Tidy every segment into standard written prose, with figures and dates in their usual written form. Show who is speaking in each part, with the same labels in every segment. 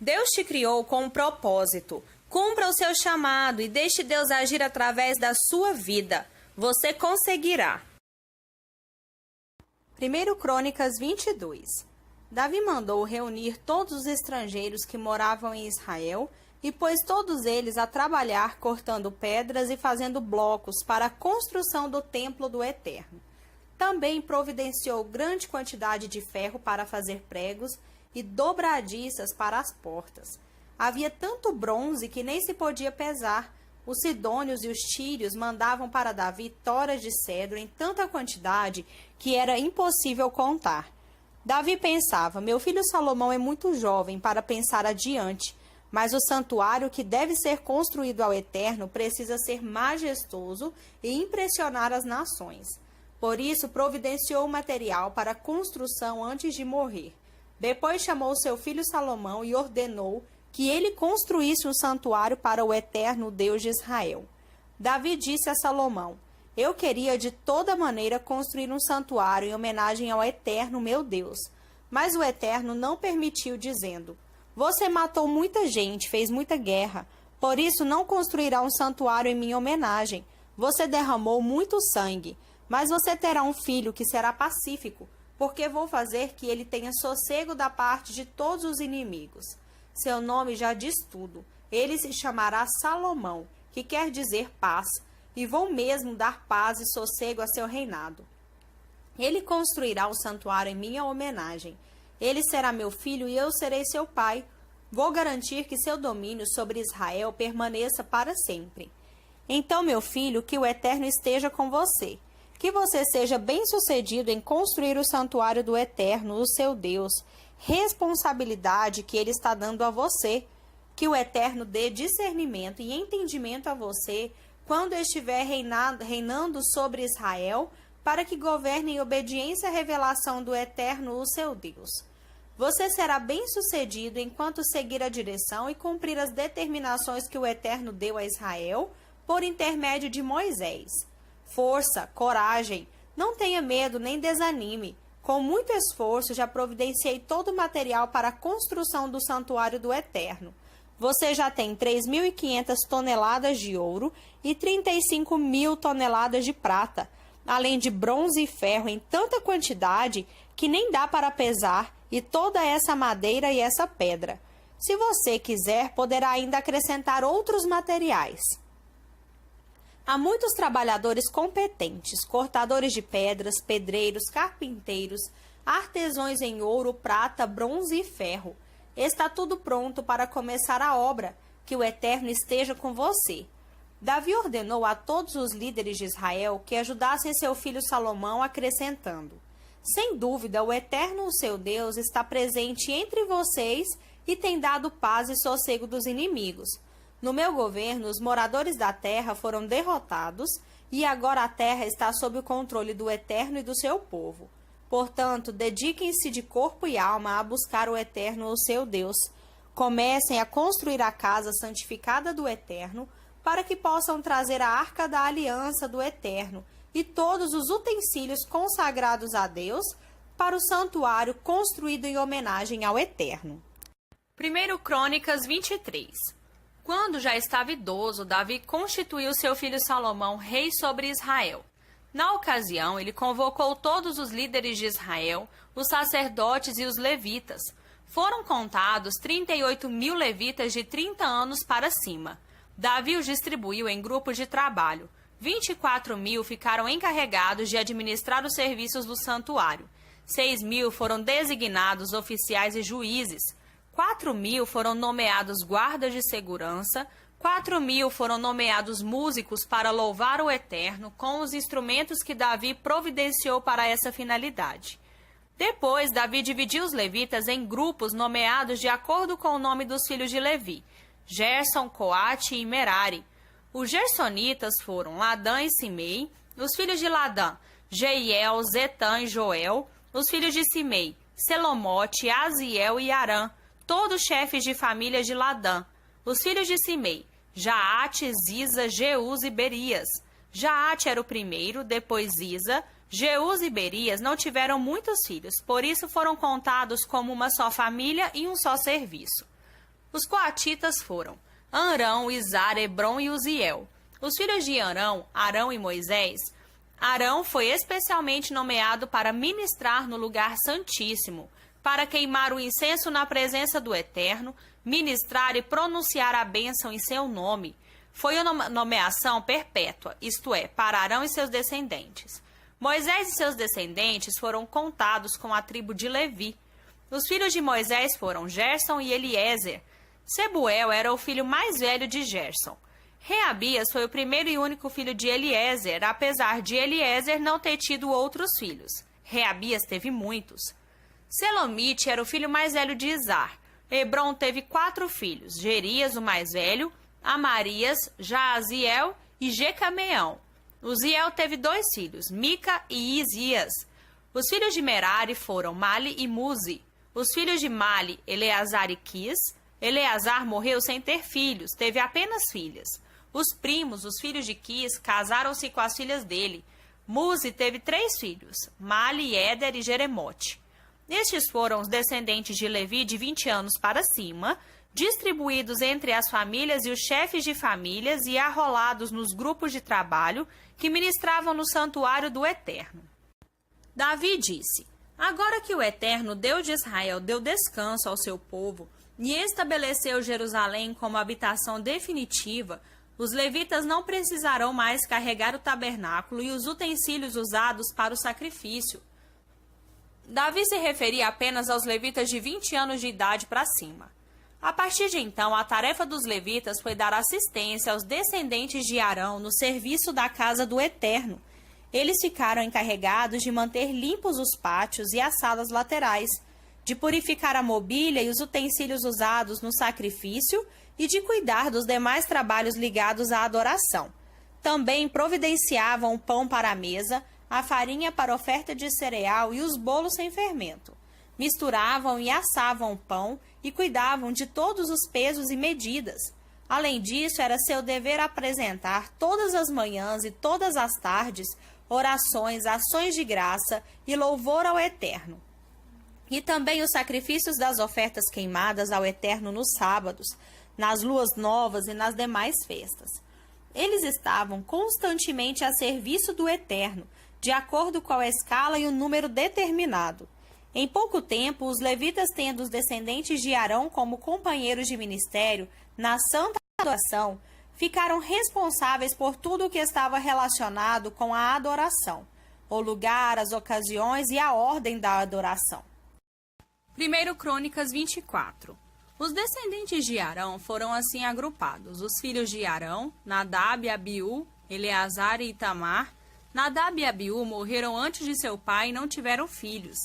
Speaker 1: Deus te criou com um propósito. Cumpra o seu chamado e deixe Deus agir através da sua vida. Você conseguirá. 1 Crônicas 22. Davi mandou reunir todos os estrangeiros que moravam em Israel e pôs todos eles a trabalhar cortando pedras e fazendo blocos para a construção do templo do Eterno. Também providenciou grande quantidade de ferro para fazer pregos e dobradiças para as portas. Havia tanto bronze que nem se podia pesar. Os sidônios e os tírios mandavam para Davi toras de cedro em tanta quantidade que era impossível contar. Davi pensava: meu filho Salomão é muito jovem para pensar adiante, mas o santuário que deve ser construído ao Eterno precisa ser majestoso e impressionar as nações. Por isso, providenciou o material para a construção antes de morrer. Depois chamou seu filho Salomão e ordenou que ele construísse um santuário para o Eterno Deus de Israel. Davi disse a Salomão: eu queria de toda maneira construir um santuário em homenagem ao Eterno meu Deus. Mas o Eterno não permitiu, dizendo: você matou muita gente, fez muita guerra, por isso não construirá um santuário em minha homenagem. Você derramou muito sangue, mas você terá um filho que será pacífico, porque vou fazer que ele tenha sossego da parte de todos os inimigos. Seu nome já diz tudo. Ele se chamará Salomão, que quer dizer paz, e vou mesmo dar paz e sossego a seu reinado. Ele construirá um santuário em minha homenagem. Ele será meu filho e eu serei seu pai. Vou garantir que seu domínio sobre Israel permaneça para sempre. Então, meu filho, que o Eterno esteja com você. Que você seja bem-sucedido em construir o santuário do Eterno, o seu Deus, responsabilidade que ele está dando a você. Que o Eterno dê discernimento e entendimento a você quando estiver reinando sobre Israel, para que governe em obediência à revelação do Eterno, o seu Deus. Você será bem-sucedido enquanto seguir a direção e cumprir as determinações que o Eterno deu a Israel por intermédio de Moisés. Força, coragem, não tenha medo nem desanime. Com muito esforço já providenciei todo o material para a construção do santuário do Eterno. Você já tem 3.500 toneladas de ouro e 35.000 toneladas de prata, além de bronze e ferro em tanta quantidade que nem dá para pesar, e toda essa madeira e essa pedra. Se você quiser, poderá ainda acrescentar outros materiais. Há muitos trabalhadores competentes, cortadores de pedras, pedreiros, carpinteiros, artesãos em ouro, prata, bronze e ferro. Está tudo pronto para começar a obra. Que o Eterno esteja com você. Davi ordenou a todos os líderes de Israel que ajudassem seu filho Salomão, acrescentando: sem dúvida, o Eterno, o seu Deus, está presente entre vocês e tem dado paz e sossego dos inimigos. No meu governo, os moradores da terra foram derrotados e agora a terra está sob o controle do Eterno e do seu povo. Portanto, dediquem-se de corpo e alma a buscar o Eterno, o seu Deus. Comecem a construir a casa santificada do Eterno, para que possam trazer a arca da aliança do Eterno e todos os utensílios consagrados a Deus para o santuário construído em homenagem ao Eterno. 1 Crônicas 23. Quando já estava idoso, Davi constituiu seu filho Salomão rei sobre Israel. Na ocasião, ele convocou todos os líderes de Israel, os sacerdotes e os levitas. Foram contados 38.000 levitas de 30 anos para cima. Davi os distribuiu em grupos de trabalho. 24.000 ficaram encarregados de administrar os serviços do santuário. 6.000 foram designados oficiais e juízes. 4.000 foram nomeados guardas de segurança. 4.000 foram nomeados músicos para louvar o Eterno com os instrumentos que Davi providenciou para essa finalidade. Depois, Davi dividiu os levitas em grupos nomeados de acordo com o nome dos filhos de Levi: Gerson, Coate e Merari. Os gersonitas foram Ladã e Simei, os filhos de Ladã, Jeiel, Zetã e Joel, os filhos de Simei, Selomote, Aziel e Arã, todos chefes de famílias de Ladã. Os filhos de Simei, Jaate, Ziza, Jeús e Berias. Jaate era o primeiro, depois Ziza. Jeús e Berias não tiveram muitos filhos, por isso foram contados como uma só família e um só serviço. Os coatitas foram Arão, Izar, Hebron e Uziel. Os filhos de Arão, Arão e Moisés. Arão foi especialmente nomeado para ministrar no lugar santíssimo, para queimar o incenso na presença do Eterno, ministrar e pronunciar a bênção em seu nome. Foi uma nomeação perpétua, isto é, para Arão e seus descendentes. Moisés e seus descendentes foram contados com a tribo de Levi. Os filhos de Moisés foram Gerson e Eliezer. Sebuel era o filho mais velho de Gerson. Reabias foi o primeiro e único filho de Eliezer, apesar de Eliezer não ter tido outros filhos. Reabias teve muitos. Selomite era o filho mais velho de Izar. Hebron teve 4 filhos, Gerias, o mais velho, Amarias, Jaaziel e Jecameão. Uziel teve 2 filhos, Mica e Isias. Os filhos de Merari foram Mali e Muzi. Os filhos de Mali, Eleazar e Quis. Eleazar morreu sem ter filhos, teve apenas filhas. Os primos, os filhos de Quis, casaram-se com as filhas dele. Muzi teve 3 filhos, Mali, Éder e Jeremote. Estes foram os descendentes de Levi de 20 anos para cima, distribuídos entre as famílias e os chefes de famílias e arrolados nos grupos de trabalho que ministravam no santuário do Eterno. Davi disse: Agora que o Eterno, Deus de Israel, deu descanso ao seu povo e estabeleceu Jerusalém como habitação definitiva, os levitas não precisarão mais carregar o tabernáculo e os utensílios usados para o sacrifício. Davi se referia apenas aos levitas de 20 anos de idade para cima. A partir de então, a tarefa dos levitas foi dar assistência aos descendentes de Arão no serviço da casa do Eterno. Eles ficaram encarregados de manter limpos os pátios e as salas laterais, de purificar a mobília e os utensílios usados no sacrifício e de cuidar dos demais trabalhos ligados à adoração. Também providenciavam o pão para a mesa, a farinha para oferta de cereal e os bolos sem fermento. Misturavam e assavam o pão e cuidavam de todos os pesos e medidas. Além disso, era seu dever apresentar todas as manhãs e todas as tardes orações, ações de graça e louvor ao Eterno. E também os sacrifícios das ofertas queimadas ao Eterno nos sábados, nas luas novas e nas demais festas. Eles estavam constantemente a serviço do Eterno, de acordo com a escala e o número determinado. Em pouco tempo, os levitas, tendo os descendentes de Arão como companheiros de ministério na santa adoração, ficaram responsáveis por tudo o que estava relacionado com a adoração, o lugar, as ocasiões e a ordem da adoração. 1 Crônicas 24. Os descendentes de Arão foram assim agrupados: os filhos de Arão, Nadab, Abiú, Eleazar e Itamar. Nadab e Abiú morreram antes de seu pai e não tiveram filhos.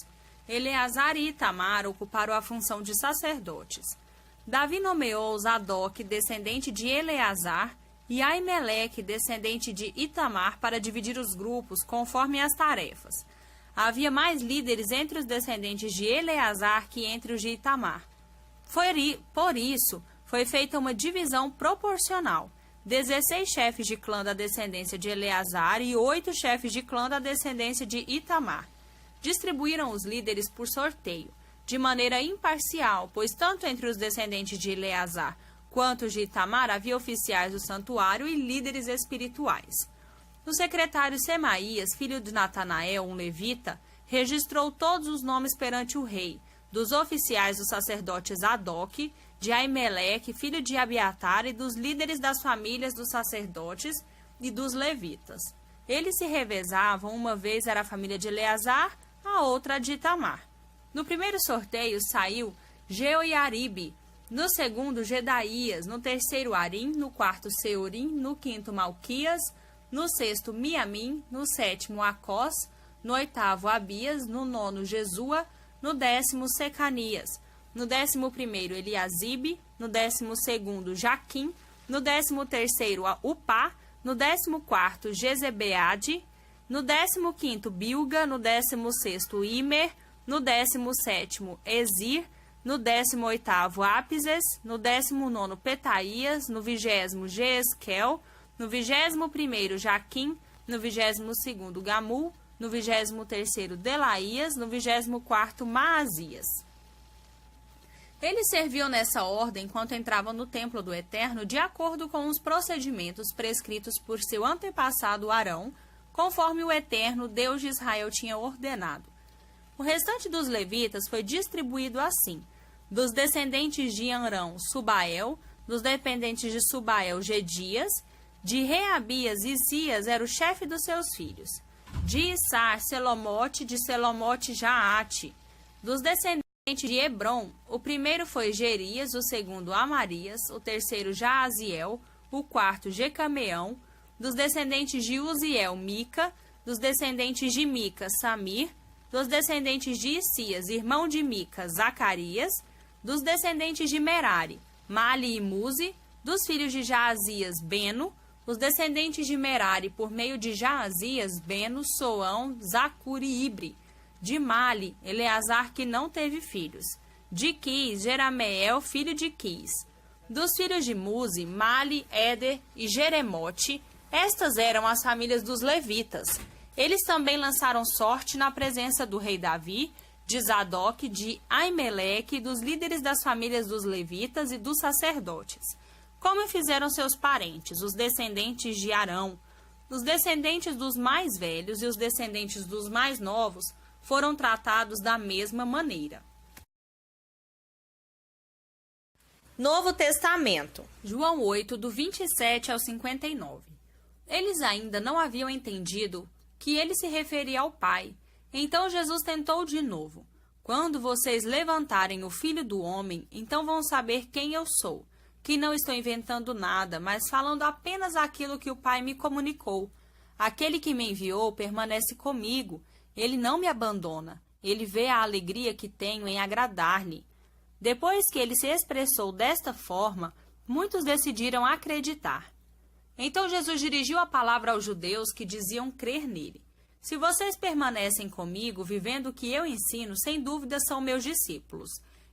Speaker 1: Eleazar e Itamar ocuparam a função de sacerdotes. Davi nomeou Zadok, descendente de Eleazar, e Aimeleque, descendente de Itamar, para dividir os grupos conforme as tarefas. Havia mais líderes entre os descendentes de Eleazar que entre os de Itamar. Por isso, foi feita uma divisão proporcional: 16 chefes de clã da descendência de Eleazar e 8 chefes de clã da descendência de Itamar. Distribuíram os líderes por sorteio, de maneira imparcial, pois tanto entre os descendentes de Eleazar quanto os de Itamar havia oficiais do santuário e líderes espirituais. O secretário Semaías, filho de Natanael, um levita, registrou todos os nomes perante o rei, dos oficiais do sacerdote Zadok, de Aimeleque, filho de Abiatar, e dos líderes das famílias dos sacerdotes e dos levitas. Eles se revezavam, uma vez era a família de Eleazar, a outra de Itamar. No primeiro sorteio saiu Jeoiaribe, no segundo Gedaías, no terceiro Arim, no quarto Seurim, no quinto Malquias, no sexto Miamim, no sétimo Acós, no oitavo Abias, no nono Jesua, no 10º Secanias, no 11º Eliasibe, no 12º Jaquim, no 13º Upá, no 14º Jezebeade, no 15º Bilga, no 16º Imer, no 17º Ezir, no 18º Ápises, no 19º Petaías, no 20º Jeesquel, no 21º Jaquim, no 22º Gamul, no 23º Delaías, no 24º Maazias. Eles serviam nessa ordem enquanto entravam no templo do Eterno de acordo com os procedimentos prescritos por seu antepassado Arão, conforme o Eterno, Deus de Israel, tinha ordenado. O restante dos levitas foi distribuído assim: dos descendentes de Arão, Subael; dos dependentes de Subael, Gedias; de Reabias, Isias era o chefe dos seus filhos; de Issar, Selomote; de Selomote, Jaate; dos descendentes de Hebron, o primeiro foi Gerias, o segundo Amarias, o terceiro Jaaziel, o quarto Jecameão; dos descendentes de Uziel, Mica; dos descendentes de Mica, Samir; dos descendentes de Issias, irmão de Mica, Zacarias; dos descendentes de Merari, Mali e Muzi; dos filhos de Jaazias, Beno; os descendentes de Merari, por meio de Jaazias, Beno, Soão, Zacur e Ibre; de Mali, Eleazar, que não teve filhos; de Quis, Jerameel, filho de Quis; dos filhos de Muzi, Mali, Éder e Jeremote. Estas eram as famílias dos levitas. Eles também lançaram sorte na presença do rei Davi, de Zadok, de Aimeleque, dos líderes das famílias dos levitas e dos sacerdotes, como fizeram seus parentes, os descendentes de Arão. Os descendentes dos mais velhos e os descendentes dos mais novos foram tratados da mesma maneira. Novo Testamento, João 8, do 27 ao 59. Eles ainda não haviam entendido que ele se referia ao Pai. Então Jesus tentou de novo: quando vocês levantarem o Filho do Homem, então vão saber quem eu sou, que não estou inventando nada, mas falando apenas aquilo que o Pai me comunicou. Aquele que me enviou permanece comigo. Ele não me abandona. Ele vê a alegria que tenho em agradar-lhe. Depois que ele se expressou desta forma, muitos decidiram acreditar. Então Jesus dirigiu a palavra aos judeus que diziam crer nele. Se vocês permanecem comigo, vivendo o que eu ensino, sem dúvida são meus discípulos.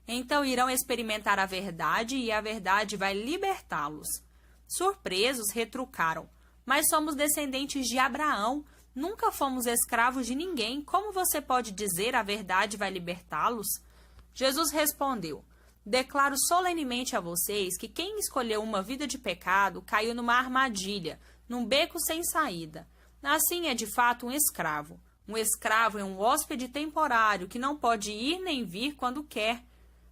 Speaker 1: Então irão experimentar a verdade e a verdade vai libertá-los. Surpresos, retrucaram: mas somos descendentes de Abraão. Nunca fomos escravos de ninguém. Como você pode dizer a verdade vai libertá-los? Jesus respondeu: declaro solenemente a vocês que quem escolheu uma vida de pecado caiu numa armadilha, num beco sem saída. Assim é de fato um escravo. Um escravo é um hóspede temporário que não pode ir nem vir quando quer.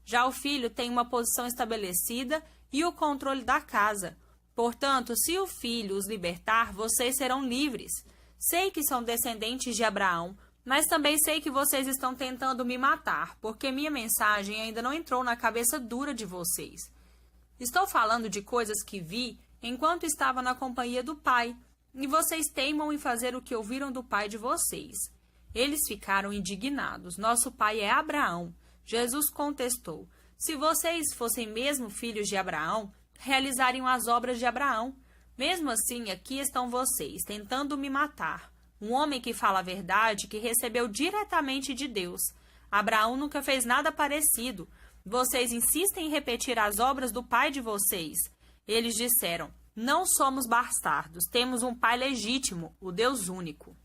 Speaker 1: Já o filho tem uma posição estabelecida e o controle da casa. Portanto, se o filho os libertar, vocês serão livres. Sei que são descendentes de Abraão, mas também sei que vocês estão tentando me matar, porque minha mensagem ainda não entrou na cabeça dura de vocês. Estou falando de coisas que vi enquanto estava na companhia do Pai, e vocês teimam em fazer o que ouviram do pai de vocês. Eles ficaram indignados. Nosso pai é Abraão. Jesus contestou: se vocês fossem mesmo filhos de Abraão, realizariam as obras de Abraão. Mesmo assim, aqui estão vocês, tentando me matar. Um homem que fala a verdade, que recebeu diretamente de Deus. Abraão nunca fez nada parecido. Vocês insistem em repetir as obras do pai de vocês. Eles disseram: não somos bastardos, temos um pai legítimo, o Deus único.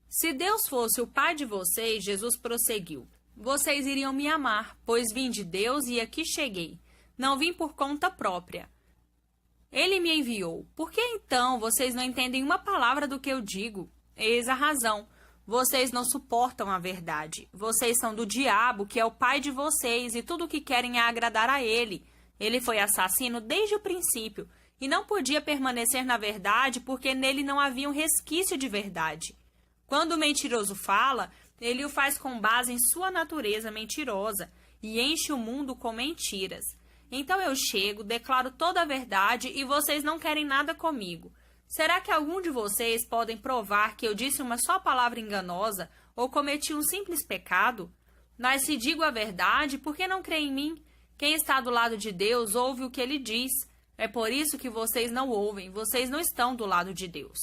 Speaker 1: Se Deus fosse o pai de vocês, Jesus prosseguiu, vocês iriam me amar, pois vim de Deus e aqui cheguei. Não vim por conta própria. Ele me enviou. Por que então vocês não entendem uma palavra do que eu digo? Eis a razão. Vocês não suportam a verdade. Vocês são do diabo, que é o pai de vocês, e tudo o que querem é agradar a ele. Ele foi assassino desde o princípio, e não podia permanecer na verdade porque nele não havia um resquício de verdade. Quando o mentiroso fala, ele o faz com base em sua natureza mentirosa, e enche o mundo com mentiras. Então eu chego, declaro toda a verdade e vocês não querem nada comigo. Será que algum de vocês podem provar que eu disse uma só palavra enganosa ou cometi um simples pecado? Mas se digo a verdade, por que não crê em mim? Quem está do lado de Deus ouve o que ele diz. É por isso que vocês não ouvem, vocês não estão do lado de Deus.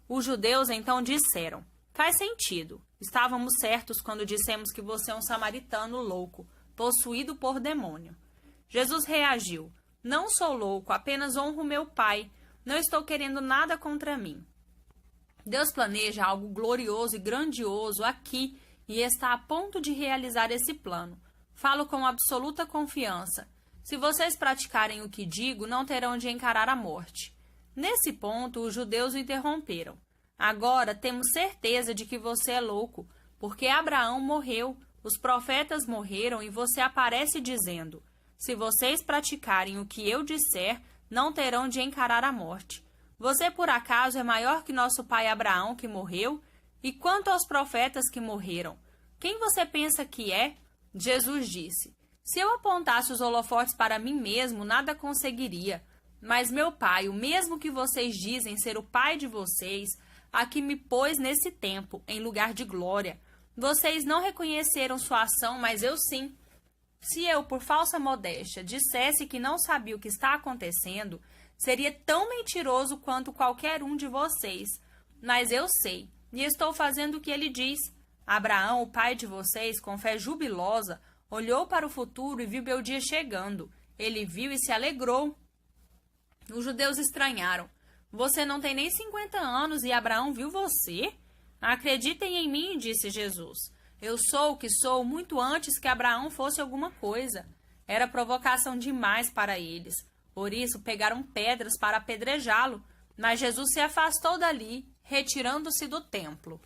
Speaker 1: Os judeus então disseram: faz sentido. Estávamos certos quando dissemos que você é um samaritano louco, possuído por demônio. Jesus reagiu: não sou louco, apenas honro meu Pai. Não estou querendo nada contra mim. Deus planeja algo glorioso e grandioso aqui e está a ponto de realizar esse plano. Falo com absoluta confiança. Se vocês praticarem o que digo, não terão de encarar a morte. Nesse ponto, os judeus o interromperam. Agora temos certeza de que você é louco, porque Abraão morreu, os profetas morreram e você aparece dizendo: se vocês praticarem o que eu disser, não terão de encarar a morte. Você por acaso é maior que nosso pai Abraão que morreu? E quanto aos profetas que morreram, quem você pensa que é? Jesus disse: se eu apontasse os holofotes para mim mesmo, nada conseguiria. Mas meu pai, o mesmo que vocês dizem ser o pai de vocês, aqui me pôs nesse tempo, em lugar de glória. Vocês não reconheceram sua ação, mas eu sim. Se eu, por falsa modéstia, dissesse que não sabia o que está acontecendo, seria tão mentiroso quanto qualquer um de vocês. Mas eu sei, e estou fazendo o que ele diz. Abraão, o pai de vocês, com fé jubilosa, olhou para o futuro e viu meu dia chegando. Ele viu e se alegrou. Os judeus estranharam. Você não tem nem 50 anos e Abraão viu você? Acreditem em mim, disse Jesus. Eu sou o que sou muito antes que Abraão fosse alguma coisa. Era provocação demais para eles. Por isso, pegaram pedras para apedrejá-lo. Mas Jesus se afastou dali, retirando-se do templo.